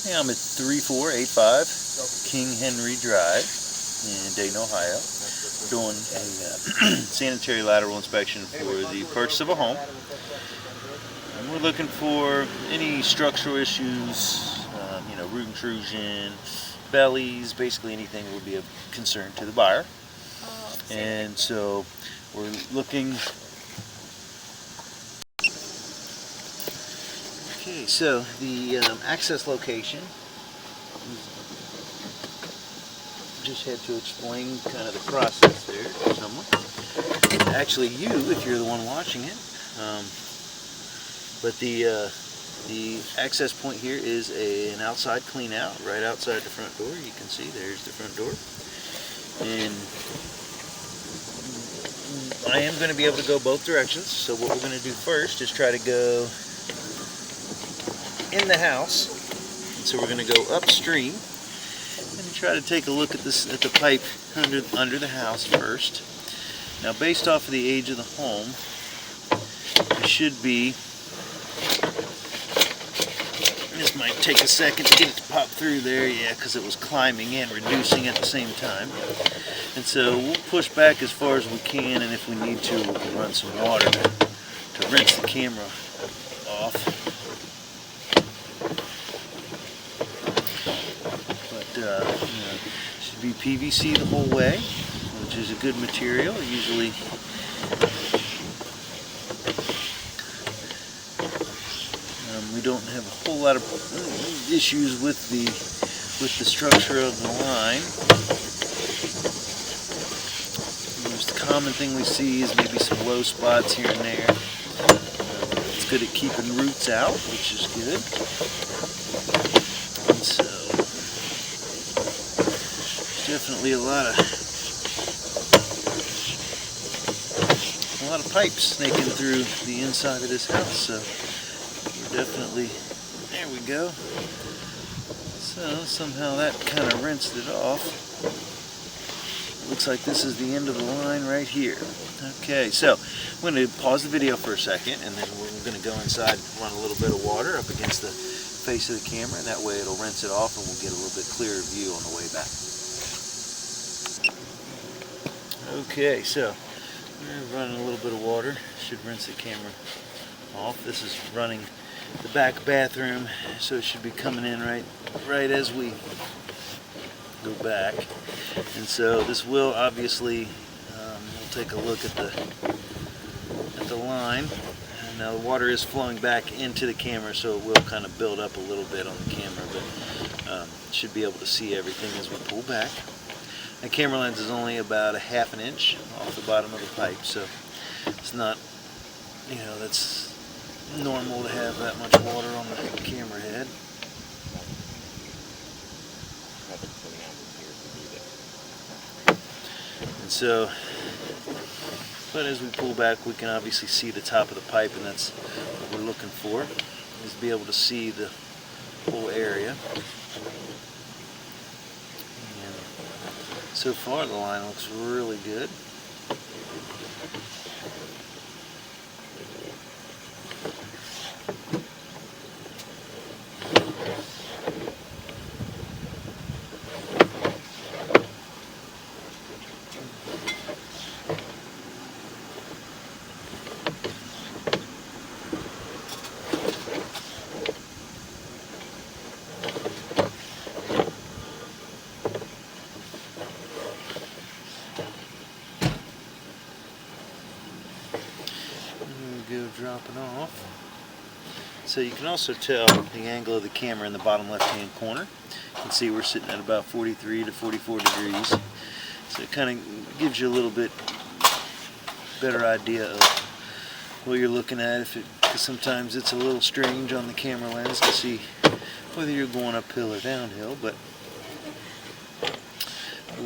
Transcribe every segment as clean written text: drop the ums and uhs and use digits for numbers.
Yeah, I'm at 3485 King Henry Drive in Dayton, Ohio, doing a sanitary lateral inspection for the purchase of a home. And we're looking for any structural issues, root intrusion, bellies, basically anything that would be of concern to the buyer. And so we're looking. Okay, so the access location, just had to explain kind of the process there to someone. Actually you, if you're the one watching it. But the access point here is an outside clean out right outside the front door. You can see there's the front door. And I am going to be able to go both directions. So what we're going to do first is try to go in the house. And so we're going to go upstream and try to take a look at this the pipe under the house first. Now, based off of the age of the home, it should be. This might take a second to get it to pop through there, yeah, because it was climbing and reducing at the same time. And so we'll push back as far as we can, and if we need to, we can run some water to rinse the camera off. But should be PVC the whole way, which is a good material. Usually we don't have a whole lot of issues with the structure of the line. The most common thing we see is maybe some low spots here and there. It's good at keeping roots out, which is good. And so definitely a lot of pipes snaking through the inside of this house. So definitely, there we go. So somehow that kind of rinsed it off. Looks like this is the end of the line right here. Okay, so I'm going to pause the video for a second, and then we're going to go inside, run a little bit of water up against the face of the camera, and that way it'll rinse it off and we'll get a little bit clearer view on the way back. Okay, so we're running a little bit of water. Should rinse the camera off. This is running the back bathroom, so it should be coming in right as we go back. And so this will obviously we'll take a look at the line. And now the water is flowing back into the camera, so it will kind of build up a little bit on the camera, but should be able to see everything as we pull back. The camera lens is only about a ½ an inch off the bottom of the pipe, so it's not, that's normal to have that much water on the camera head. And so, but as we pull back, we can obviously see the top of the pipe, and that's what we're looking for, is to be able to see the whole area. And so far the line looks really good. Go dropping off. So you can also tell the angle of the camera in the bottom left hand corner. You can see we're sitting at about 43 to 44 degrees. So it kind of gives you a little bit better idea of what you're looking at, because sometimes it's a little strange on the camera lens to see whether you're going uphill or downhill. But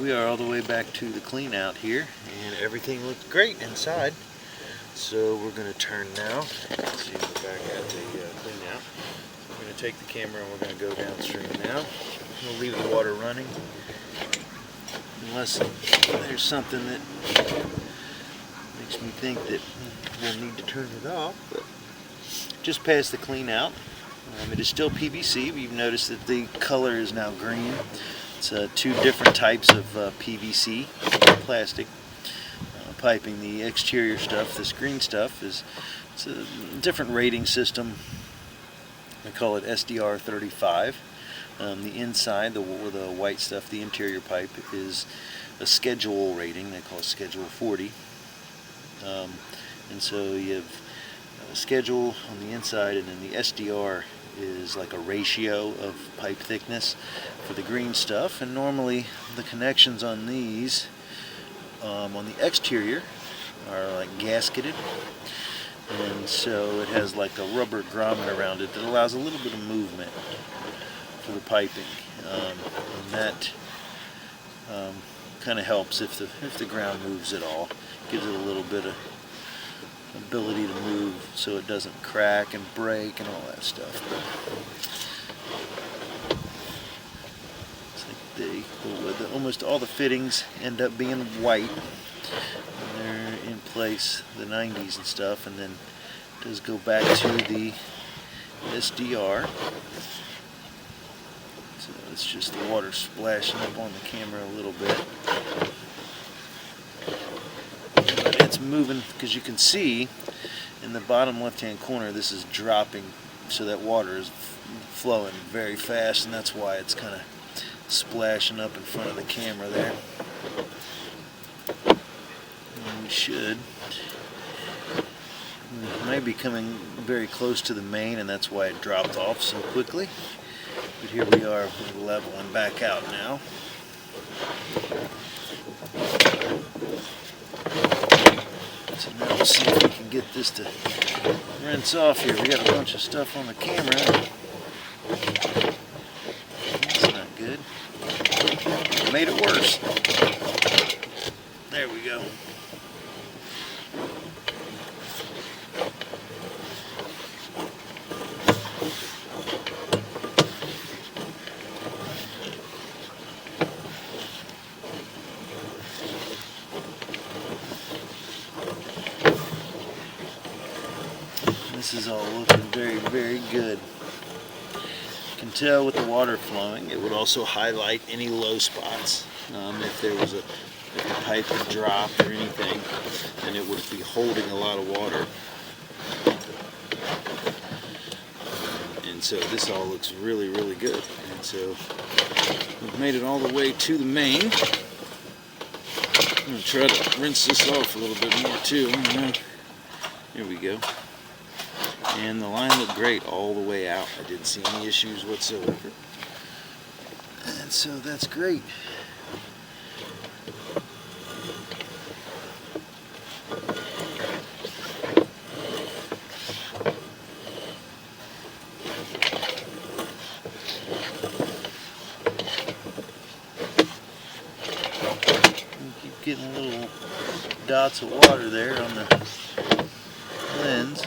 we are all the way back to the clean out here, and everything looks great inside. So we're going to turn now. Let's see, we're back at the clean out. We're going to take the camera and we're going to go downstream now. We'll leave the water running unless there's something that makes me think that we'll need to turn it off. But just past the clean out, It is still PVC, but you've noticed that the color is now green. It's two different types of PVC plastic piping. The exterior stuff, this green stuff, it's a different rating system. I call it SDR 35. The inside, the white stuff, the interior pipe, is a schedule rating. They call it Schedule 40. And so you have a schedule on the inside, and then the SDR is like a ratio of pipe thickness for the green stuff. And normally the connections on these on the exterior are like gasketed, and so it has like a rubber grommet around it that allows a little bit of movement for the piping, and that kind of helps if the ground moves at all. Gives it a little bit of ability to move so it doesn't crack and break and all that stuff. It's like almost all the fittings end up being white, and they're in place, the 90s and stuff, and then it does go back to the SDR. So it's just the water splashing up on the camera a little bit. But it's moving, because you can see in the bottom left-hand corner this is dropping, so that water is flowing very fast, and that's why it's kind of splashing up in front of the camera there. And we might be coming very close to the main, and that's why it dropped off so quickly. But here we are, we're leveling back out now. So now we'll see if we can get this to rinse off here. We got a bunch of stuff on the camera. That's not good. Made it worse. There we go. This is all looking very, very good. You can tell with the water flowing. It would also highlight any low spots. If there was if the pipe had dropped or anything, then it would be holding a lot of water. And so this all looks really, really good. And so we've made it all the way to the main. I'm going to try to rinse this off a little bit more too. Here we go. And the line looked great all the way out. I didn't see any issues whatsoever. And so that's great. Keep getting little dots of water there on the lens.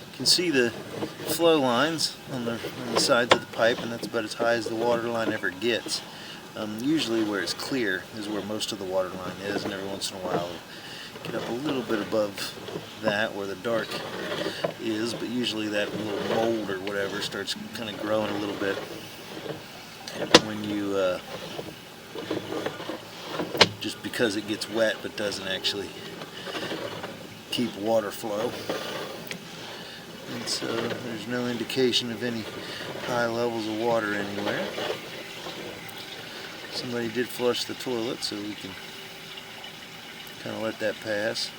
You can see the flow lines on the sides of the pipe, and that's about as high as the water line ever gets. Usually where it's clear is where most of the water line is, and every once in a while it'll get up a little bit above that where the dark is, but usually that little mold or whatever starts kind of growing a little bit when you just because it gets wet but doesn't actually keep water flow. And so there's no indication of any high levels of water anywhere. Somebody did flush the toilet, so we can kind of let that pass.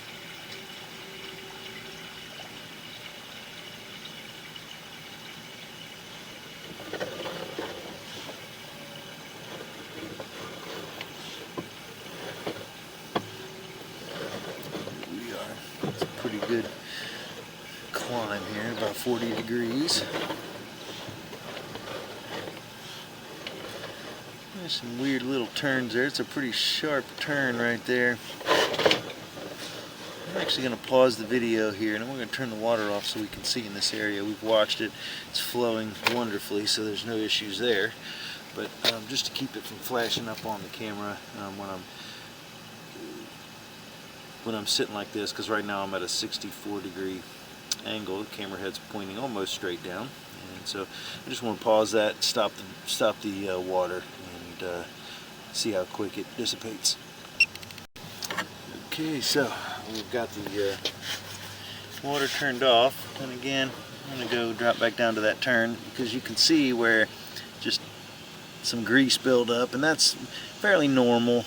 Here we are. It's a pretty good climb here, about 40 degrees. There's some weird little turns there. It's a pretty sharp turn right there. I'm actually going to pause the video here, and then we're going to turn the water off so we can see in this area. We've watched it. It's flowing wonderfully, so there's no issues there. but just to keep it from flashing up on the camera when I'm sitting like this, because right now I'm at a 64-degree angle. The camera head's pointing almost straight down, and so I just want to pause that, stop the water, and see how quick it dissipates. Okay, so we've got the water turned off, and again I'm going to go drop back down to that turn, because you can see where just some grease build up, and that's fairly normal.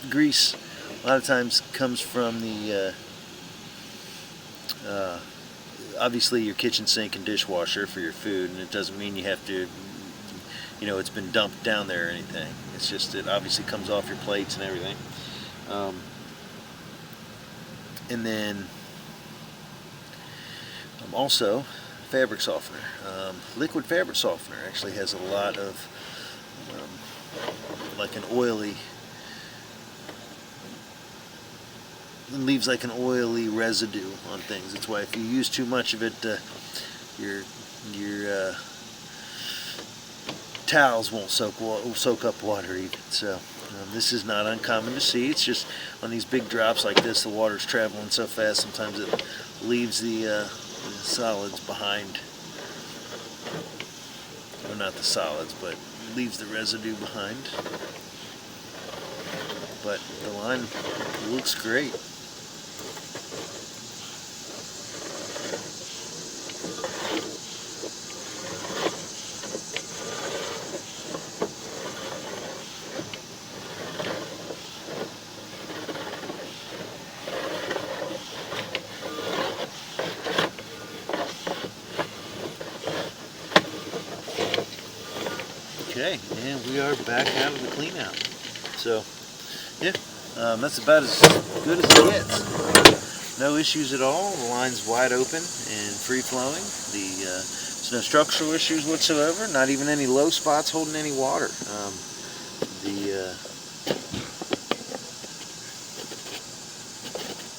Grease a lot of times comes from the obviously your kitchen sink and dishwasher for your food, and it doesn't mean you have to, it's been dumped down there or anything. It's just it obviously comes off your plates and everything. And then also fabric softener. Liquid fabric softener actually has a lot of like an oily, it leaves like an oily residue on things. That's why if you use too much of it, your towels won't soak up water even. So this is not uncommon to see. It's just on these big drops like this, the water's traveling so fast, sometimes it leaves the solids behind. Well, not the solids, but leaves the residue behind. But the line looks great. Okay, and we are back out of the clean out. So, yeah, that's about as good as it gets. No issues at all. The line's wide open and free flowing. There's no structural issues whatsoever. Not even any low spots holding any water.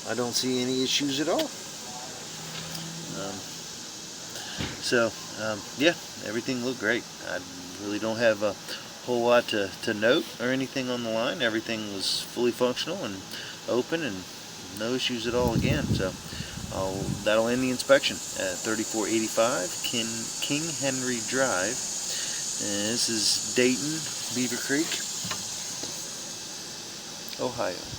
I don't see any issues at all. Yeah, everything looked great. I really don't have a whole lot to note or anything on the line. Everything was fully functional and open, and no issues at all again. So that'll end the inspection at 3485 King Henry Drive. And this is Dayton, Beaver Creek, Ohio.